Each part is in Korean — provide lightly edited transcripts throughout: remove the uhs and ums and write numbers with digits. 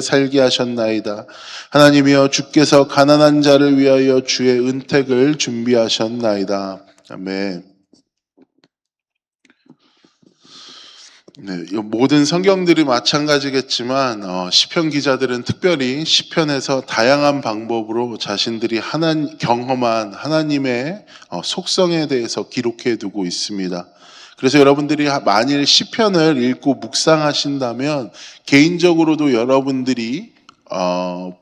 살게 하셨나이다. 하나님이여, 주께서 가난한 자를 위하여 주의 은택을 준비하셨나이다. 아멘. 네, 이 모든 성경들이 마찬가지겠지만 시편 기자들은 특별히 시편에서 다양한 방법으로 자신들이 경험한 하나님의 속성에 대해서 기록해 두고 있습니다. 그래서 여러분들이 만일 시편을 읽고 묵상하신다면 개인적으로도 여러분들이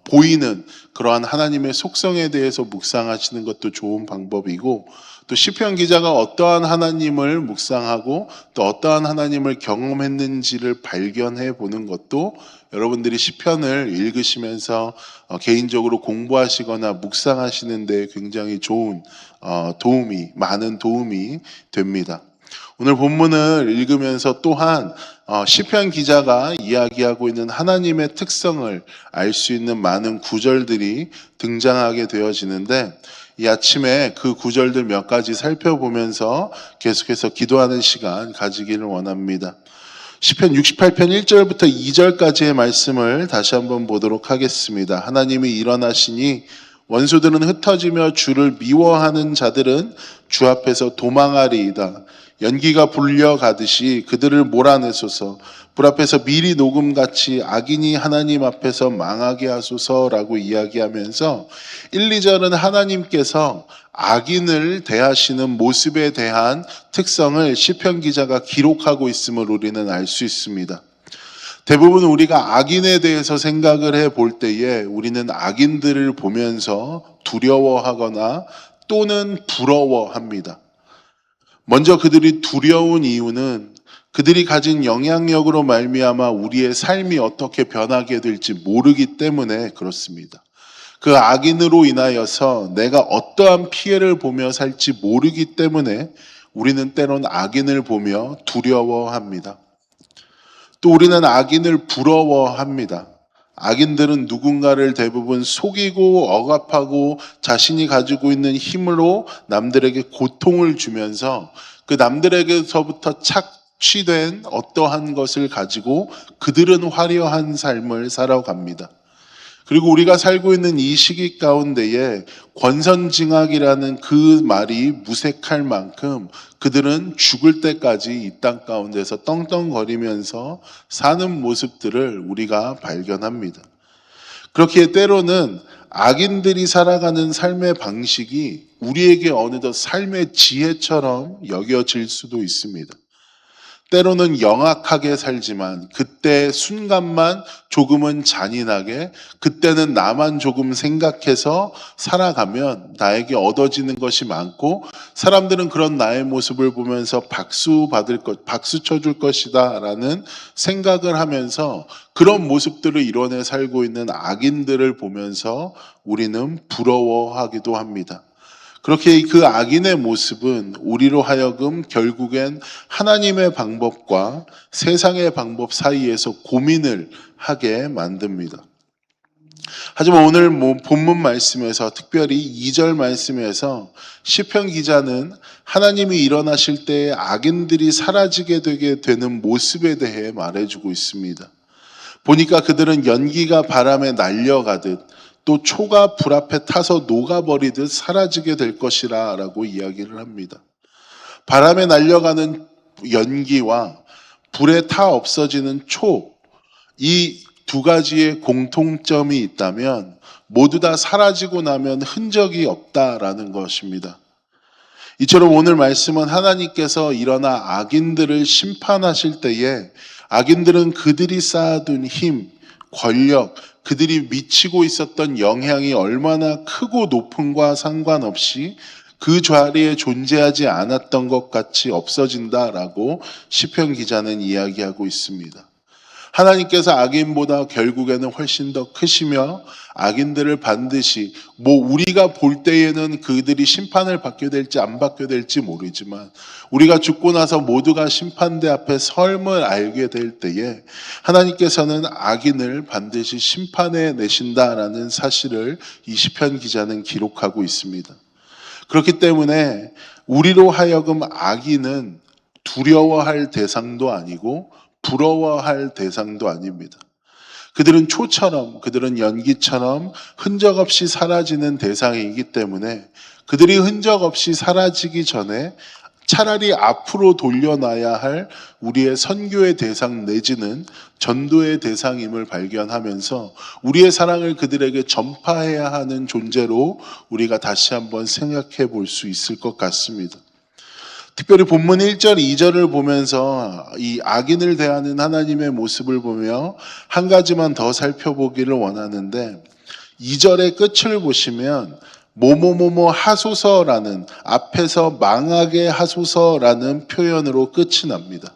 보이는 그러한 하나님의 속성에 대해서 묵상하시는 것도 좋은 방법이고, 또 시편 기자가 어떠한 하나님을 묵상하고 또 어떠한 하나님을 경험했는지를 발견해 보는 것도 여러분들이 시편을 읽으시면서 개인적으로 공부하시거나 묵상하시는 데 굉장히 좋은 많은 도움이 됩니다. 오늘 본문을 읽으면서 또한 시편 기자가 이야기하고 있는 하나님의 특성을 알 수 있는 많은 구절들이 등장하게 되어지는데, 이 아침에 그 구절들 몇 가지 살펴보면서 계속해서 기도하는 시간 가지기를 원합니다. 시편 68편 1절부터 2절까지의 말씀을 다시 한번 보도록 하겠습니다. 하나님이 일어나시니 원수들은 흩어지며 주를 미워하는 자들은 주 앞에서 도망하리이다. 연기가 불려가듯이 그들을 몰아내소서. 불 앞에서 미리 녹음같이 악인이 하나님 앞에서 망하게 하소서라고 이야기하면서 1, 2절은 하나님께서 악인을 대하시는 모습에 대한 특성을 시편 기자가 기록하고 있음을 우리는 알 수 있습니다. 대부분 우리가 악인에 대해서 생각을 해볼 때에 우리는 악인들을 보면서 두려워하거나 또는 부러워합니다. 먼저 그들이 두려운 이유는 그들이 가진 영향력으로 말미암아 우리의 삶이 어떻게 변하게 될지 모르기 때문에 그렇습니다. 그 악인으로 인하여서 내가 어떠한 피해를 보며 살지 모르기 때문에 우리는 때론 악인을 보며 두려워합니다. 또 우리는 악인을 부러워합니다. 악인들은 누군가를 대부분 속이고 억압하고 자신이 가지고 있는 힘으로 남들에게 고통을 주면서 그 남들에게서부터 착취된 어떠한 것을 가지고 그들은 화려한 삶을 살아갑니다. 그리고 우리가 살고 있는 이 시기 가운데에 권선징악이라는 그 말이 무색할 만큼 그들은 죽을 때까지 이 땅 가운데서 떵떵거리면서 사는 모습들을 우리가 발견합니다. 그렇기에 때로는 악인들이 살아가는 삶의 방식이 우리에게 어느덧 삶의 지혜처럼 여겨질 수도 있습니다. 때로는 영악하게 살지만 그때 순간만 조금은 잔인하게, 그때는 나만 조금 생각해서 살아가면 나에게 얻어지는 것이 많고 사람들은 그런 나의 모습을 보면서 박수 쳐줄 것이다 라는 생각을 하면서 그런 모습들을 이뤄내 살고 있는 악인들을 보면서 우리는 부러워하기도 합니다. 그렇게 그 악인의 모습은 우리로 하여금 결국엔 하나님의 방법과 세상의 방법 사이에서 고민을 하게 만듭니다. 하지만 오늘 본문 말씀에서 특별히 2절 말씀에서 시편 기자는 하나님이 일어나실 때 악인들이 사라지게 되게 되는 모습에 대해 말해주고 있습니다. 보니까 그들은 연기가 바람에 날려가듯 또 초가 불 앞에 타서 녹아버리듯 사라지게 될 것이라 라고 이야기를 합니다. 바람에 날려가는 연기와 불에 타 없어지는 초, 이 두 가지의 공통점이 있다면 모두 다 사라지고 나면 흔적이 없다라는 것입니다. 이처럼 오늘 말씀은 하나님께서 일어나 악인들을 심판하실 때에 악인들은 그들이 쌓아둔 힘, 권력, 그들이 미치고 있었던 영향이 얼마나 크고 높음과 상관없이 그 자리에 존재하지 않았던 것 같이 없어진다라고 시편 기자는 이야기하고 있습니다. 하나님께서 악인보다 결국에는 훨씬 더 크시며 악인들을 반드시 우리가 볼 때에는 그들이 심판을 받게 될지 안 받게 될지 모르지만 우리가 죽고 나서 모두가 심판대 앞에 설을 알게 될 때에 하나님께서는 악인을 반드시 심판해 내신다라는 사실을 이 시편 기자는 기록하고 있습니다. 그렇기 때문에 우리로 하여금 악인은 두려워할 대상도 아니고 부러워할 대상도 아닙니다. 그들은 초처럼, 그들은 연기처럼 흔적 없이 사라지는 대상이기 때문에 그들이 흔적 없이 사라지기 전에 차라리 앞으로 돌려놔야 할 우리의 선교의 대상 내지는 전도의 대상임을 발견하면서 우리의 사랑을 그들에게 전파해야 하는 존재로 우리가 다시 한번 생각해 볼 수 있을 것 같습니다. 특별히 본문 1절, 2절을 보면서 이 악인을 대하는 하나님의 모습을 보며 한 가지만 더 살펴보기를 원하는데 2절의 끝을 보시면 뭐뭐뭐뭐 하소서라는 앞에서 망하게 하소서라는 표현으로 끝이 납니다.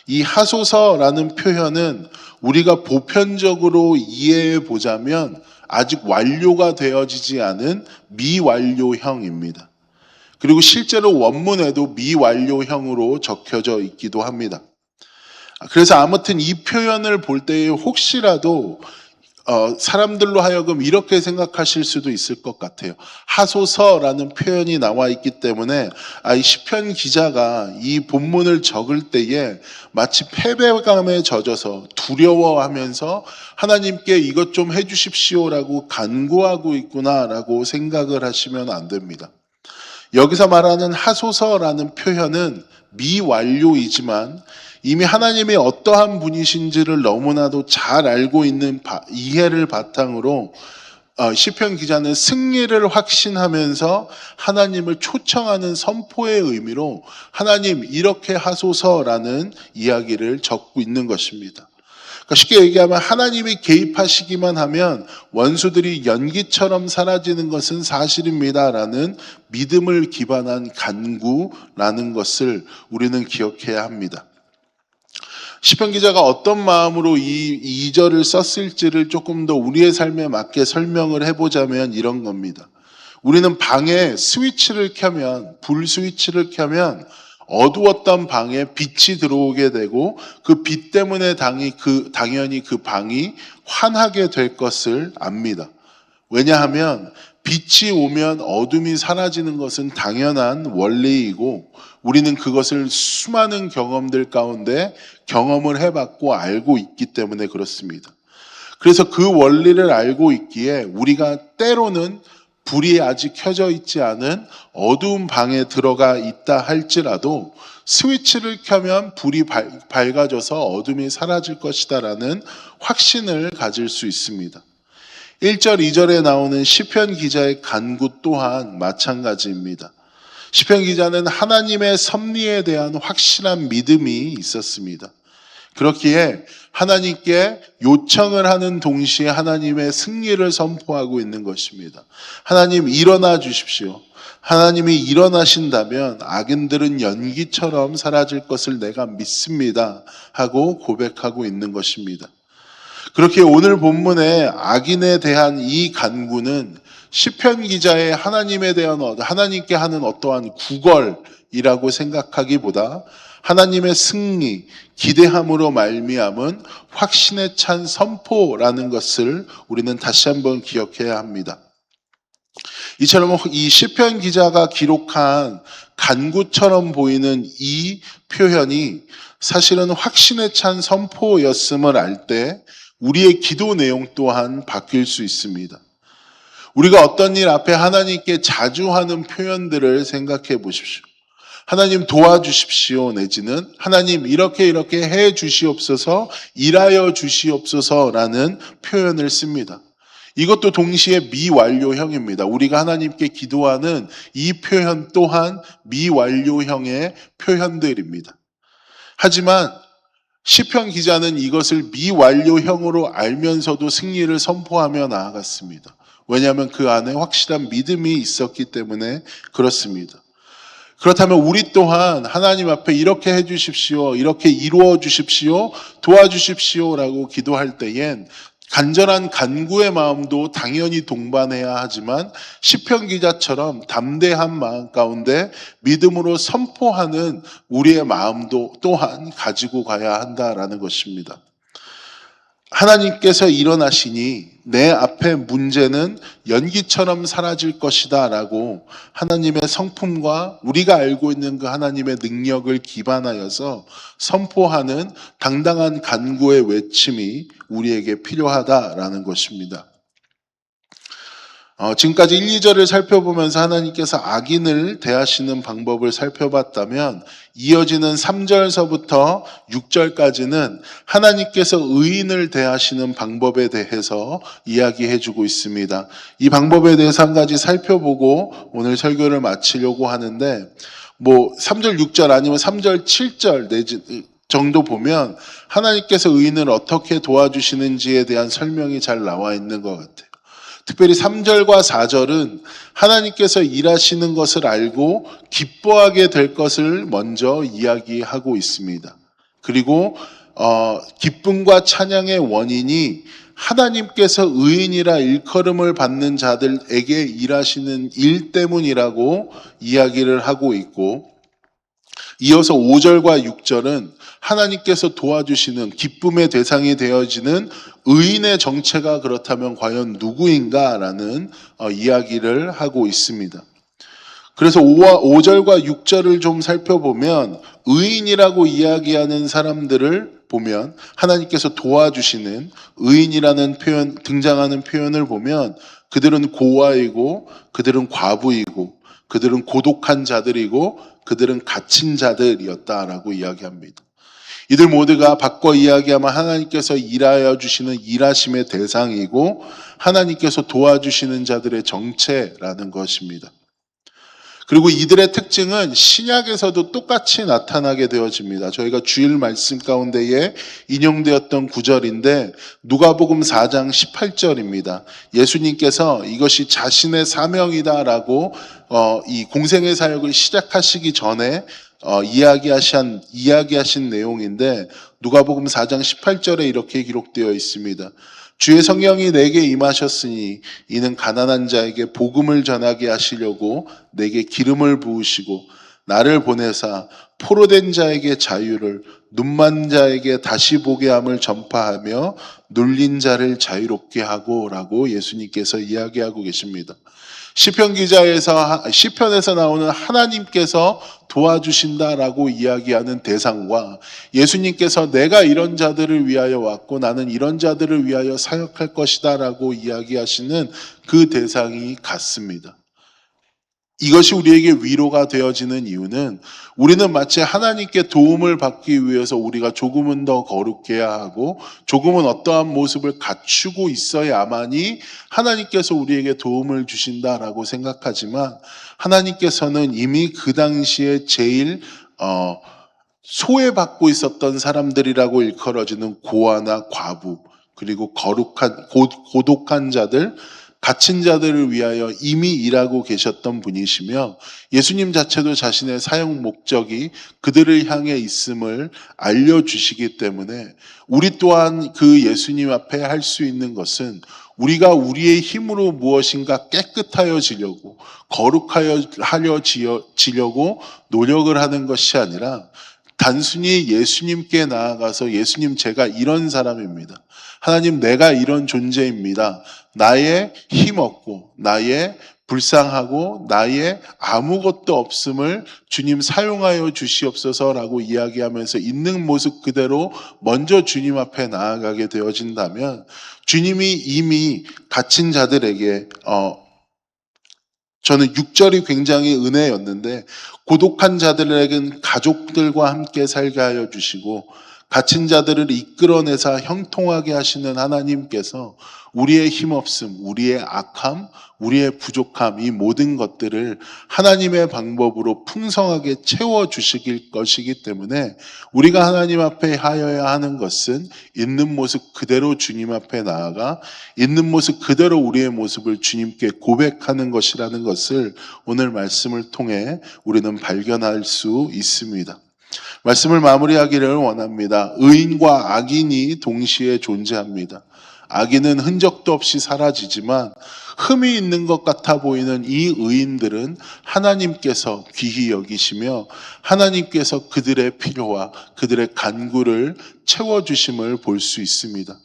이 하소서라는 표현은 우리가 보편적으로 이해해 보자면 아직 완료가 되어지지 않은 미완료형입니다. 그리고 실제로 원문에도 미완료형으로 적혀져 있기도 합니다. 그래서 아무튼 이 표현을 볼 때에 혹시라도 사람들로 하여금 이렇게 생각하실 수도 있을 것 같아요. 하소서라는 표현이 나와 있기 때문에 이 시편 기자가 이 본문을 적을 때에 마치 패배감에 젖어서 두려워하면서 하나님께 이것 좀 해주십시오라고 간구하고 있구나라고 생각을 하시면 안 됩니다. 여기서 말하는 하소서라는 표현은 미완료이지만 이미 하나님이 어떠한 분이신지를 너무나도 잘 알고 있는 이해를 바탕으로 시편 기자는 승리를 확신하면서 하나님을 초청하는 선포의 의미로 하나님 이렇게 하소서라는 이야기를 적고 있는 것입니다. 그러니까 쉽게 얘기하면 하나님이 개입하시기만 하면 원수들이 연기처럼 사라지는 것은 사실입니다라는 믿음을 기반한 간구라는 것을 우리는 기억해야 합니다. 시편 기자가 어떤 마음으로 이 2절을 썼을지를 조금 더 우리의 삶에 맞게 설명을 해보자면 이런 겁니다. 우리는 방에 스위치를 켜면, 불 스위치를 켜면 어두웠던 방에 빛이 들어오게 되고 그 빛 때문에 당연히 그 방이 환하게 될 것을 압니다. 왜냐하면 빛이 오면 어둠이 사라지는 것은 당연한 원리이고 우리는 그것을 수많은 경험들 가운데 경험을 해봤고 알고 있기 때문에 그렇습니다. 그래서 그 원리를 알고 있기에 우리가 때로는 불이 아직 켜져 있지 않은 어두운 방에 들어가 있다 할지라도 스위치를 켜면 불이 밝아져서 어둠이 사라질 것이다라는 확신을 가질 수 있습니다. 1절, 2절에 나오는 시편 기자의 간구 또한 마찬가지입니다. 시편 기자는 하나님의 섭리에 대한 확실한 믿음이 있었습니다. 그렇기에 하나님께 요청을 하는 동시에 하나님의 승리를 선포하고 있는 것입니다. 하나님 일어나 주십시오. 하나님이 일어나신다면 악인들은 연기처럼 사라질 것을 내가 믿습니다 하고 고백하고 있는 것입니다. 그렇게 오늘 본문의 악인에 대한 이 간구는 시편 기자의 하나님에 대한 하나님께 하는 어떠한 구걸이라고 생각하기보다 하나님의 승리, 기대함으로 말미암은 확신에 찬 선포라는 것을 우리는 다시 한번 기억해야 합니다. 이처럼 이 시편 기자가 기록한 간구처럼 보이는 이 표현이 사실은 확신에 찬 선포였음을 알 때 우리의 기도 내용 또한 바뀔 수 있습니다. 우리가 어떤 일 앞에 하나님께 자주 하는 표현들을 생각해 보십시오. 하나님 도와주십시오 내지는 하나님 이렇게 해 주시옵소서, 일하여 주시옵소서라는 표현을 씁니다. 이것도 동시에 미완료형입니다. 우리가 하나님께 기도하는 이 표현 또한 미완료형의 표현들입니다. 하지만 시편 기자는 이것을 미완료형으로 알면서도 승리를 선포하며 나아갔습니다. 왜냐하면 그 안에 확실한 믿음이 있었기 때문에 그렇습니다. 그렇다면 우리 또한 하나님 앞에 이렇게 해주십시오, 이렇게 이루어 주십시오, 도와주십시오라고 기도할 때엔 간절한 간구의 마음도 당연히 동반해야 하지만 시편 기자처럼 담대한 마음 가운데 믿음으로 선포하는 우리의 마음도 또한 가지고 가야 한다라는 것입니다. 하나님께서 일어나시니 내 앞에 문제는 연기처럼 사라질 것이다 라고 하나님의 성품과 우리가 알고 있는 그 하나님의 능력을 기반하여서 선포하는 당당한 간구의 외침이 우리에게 필요하다라는 것입니다. 지금까지 1, 2절을 살펴보면서 하나님께서 악인을 대하시는 방법을 살펴봤다면 이어지는 3절서부터 6절까지는 하나님께서 의인을 대하시는 방법에 대해서 이야기해주고 있습니다. 이 방법에 대해서 한 가지 살펴보고 오늘 설교를 마치려고 하는데 3절, 6절 아니면 3절, 7절 정도 보면 하나님께서 의인을 어떻게 도와주시는지에 대한 설명이 잘 나와 있는 것 같아요. 특별히 3절과 4절은 하나님께서 일하시는 것을 알고 기뻐하게 될 것을 먼저 이야기하고 있습니다. 그리고 기쁨과 찬양의 원인이 하나님께서 의인이라 일컬음을 받는 자들에게 일하시는 일 때문이라고 이야기를 하고 있고, 이어서 5절과 6절은 하나님께서 도와주시는 기쁨의 대상이 되어지는 의인의 정체가 그렇다면 과연 누구인가라는 이야기를 하고 있습니다. 그래서 5절과 6절을 좀 살펴보면 의인이라고 이야기하는 사람들을 보면 하나님께서 도와주시는 의인이라는 표현, 등장하는 표현을 보면 그들은 고아이고 그들은 과부이고 그들은 고독한 자들이고 그들은 갇힌 자들이었다라고 이야기합니다. 이들 모두가 바꿔 이야기하면 하나님께서 일하여 주시는 일하심의 대상이고 하나님께서 도와주시는 자들의 정체라는 것입니다. 그리고 이들의 특징은 신약에서도 똑같이 나타나게 되어집니다. 저희가 주일 말씀 가운데에 인용되었던 구절인데 누가복음 4장 18절입니다. 예수님께서 이것이 자신의 사명이다라고 이 공생의 사역을 시작하시기 전에 이야기하신 내용인데 누가복음 4장 18절에 이렇게 기록되어 있습니다. 주의 성령이 내게 임하셨으니 이는 가난한 자에게 복음을 전하게 하시려고 내게 기름을 부으시고 나를 보내사 포로된 자에게 자유를 눈만 자에게 다시 보게 함을 전파하며 눌린 자를 자유롭게 하고 라고 예수님께서 이야기하고 계십니다. 시편에서 나오는 하나님께서 도와주신다라고 이야기하는 대상과 예수님께서 내가 이런 자들을 위하여 왔고 나는 이런 자들을 위하여 사역할 것이다라고 이야기하시는 그 대상이 같습니다. 이것이 우리에게 위로가 되어지는 이유는 우리는 마치 하나님께 도움을 받기 위해서 우리가 조금은 더 거룩해야 하고 조금은 어떠한 모습을 갖추고 있어야만이 하나님께서 우리에게 도움을 주신다라고 생각하지만 하나님께서는 이미 그 당시에 제일 소외받고 있었던 사람들이라고 일컬어지는 고아나 과부 그리고 고독한 자들 갇힌 자들을 위하여 이미 일하고 계셨던 분이시며 예수님 자체도 자신의 사역 목적이 그들을 향해 있음을 알려주시기 때문에 우리 또한 그 예수님 앞에 할 수 있는 것은 우리가 우리의 힘으로 무엇인가 깨끗하여지려고 거룩하여지려고 노력을 하는 것이 아니라 단순히 예수님께 나아가서 예수님 제가 이런 사람입니다. 하나님 내가 이런 존재입니다. 나의 힘없고 나의 불쌍하고 나의 아무것도 없음을 주님 사용하여 주시옵소서라고 이야기하면서 있는 모습 그대로 먼저 주님 앞에 나아가게 되어진다면 주님이 이미 갇힌 자들에게 저는 6절이 굉장히 은혜였는데 고독한 자들에게는 가족들과 함께 살게 하여 주시고 갇힌 자들을 이끌어내사 형통하게 하시는 하나님께서 우리의 힘없음, 우리의 악함, 우리의 부족함 이 모든 것들을 하나님의 방법으로 풍성하게 채워주시길 것이기 때문에 우리가 하나님 앞에 하여야 하는 것은 있는 모습 그대로 주님 앞에 나아가 있는 모습 그대로 우리의 모습을 주님께 고백하는 것이라는 것을 오늘 말씀을 통해 우리는 발견할 수 있습니다. 말씀을 마무리하기를 원합니다. 의인과 악인이 동시에 존재합니다. 악인은 흔적도 없이 사라지지만 흠이 있는 것 같아 보이는 이 의인들은 하나님께서 귀히 여기시며 하나님께서 그들의 필요와 그들의 간구를 채워주심을 볼 수 있습니다.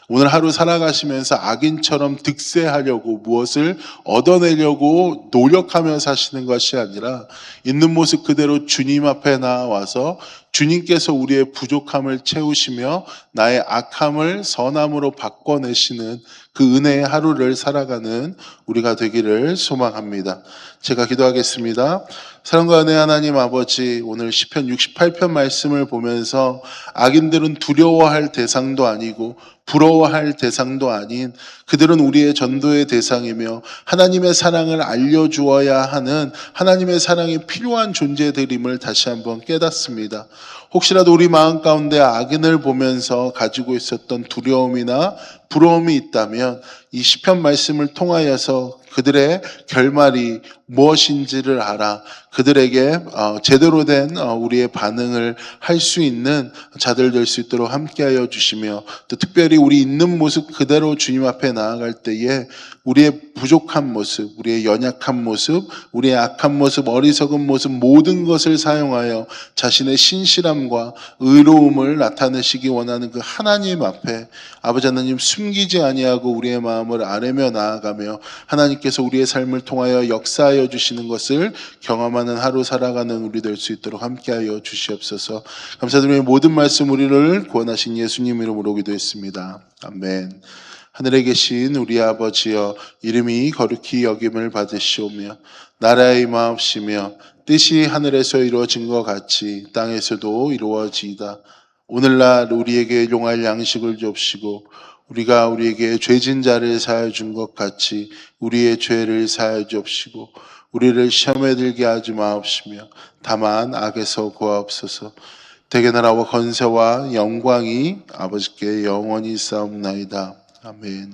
오늘 하루 살아가시면서 악인처럼 득세하려고 무엇을 얻어내려고 노력하며 사시는 것이 아니라 있는 모습 그대로 주님 앞에 나와서 주님께서 우리의 부족함을 채우시며 나의 악함을 선함으로 바꿔내시는 그 은혜의 하루를 살아가는 우리가 되기를 소망합니다. 제가 기도하겠습니다. 사랑과 은혜 하나님 아버지, 오늘 시편 68편 말씀을 보면서 악인들은 두려워할 대상도 아니고 부러워할 대상도 아닌 그들은 우리의 전도의 대상이며 하나님의 사랑을 알려주어야 하는 하나님의 사랑이 필요한 존재들임을 다시 한번 깨닫습니다. 혹시라도 우리 마음 가운데 악인을 보면서 가지고 있었던 두려움이나 부러움이 있다면 이 시편 말씀을 통하여서 그들의 결말이 무엇인지를 알아 그들에게 제대로 된 우리의 반응을 할 수 있는 자들 될 수 있도록 함께하여 주시며 또 특별히 우리 있는 모습 그대로 주님 앞에 나아갈 때에 우리의 부족한 모습, 우리의 연약한 모습, 우리의 악한 모습, 어리석은 모습 모든 것을 사용하여 자신의 신실함과 의로움을 나타내시기 원하는 그 하나님 앞에 아버지 하나님 숨기지 아니하고 우리의 마음을 아뢰며 나아가며 하나님께서 우리의 삶을 통하여 역사하여 주시는 것을 경험하는 하루 살아가는 우리 될 수 있도록 함께하여 주시옵소서. 감사드리며 모든 말씀 우리를 구원하신 예수님 이름으로 기도했습니다. 아멘. 하늘에 계신 우리 아버지여, 이름이 거룩히 여김을 받으시오며 나라의 임하옵시며 뜻이 하늘에서 이루어진 것 같이 땅에서도 이루어지이다. 오늘날 우리에게 용할 양식을 줍시고 우리가 우리에게 죄진 자를 사하여 준 것 같이 우리의 죄를 사하여 줍시고 우리를 시험에 들게 하지 마옵시며 다만 악에서 구하옵소서. 대개 나라와 건세와 영광이 아버지께 영원히 싸움나이다. 아멘.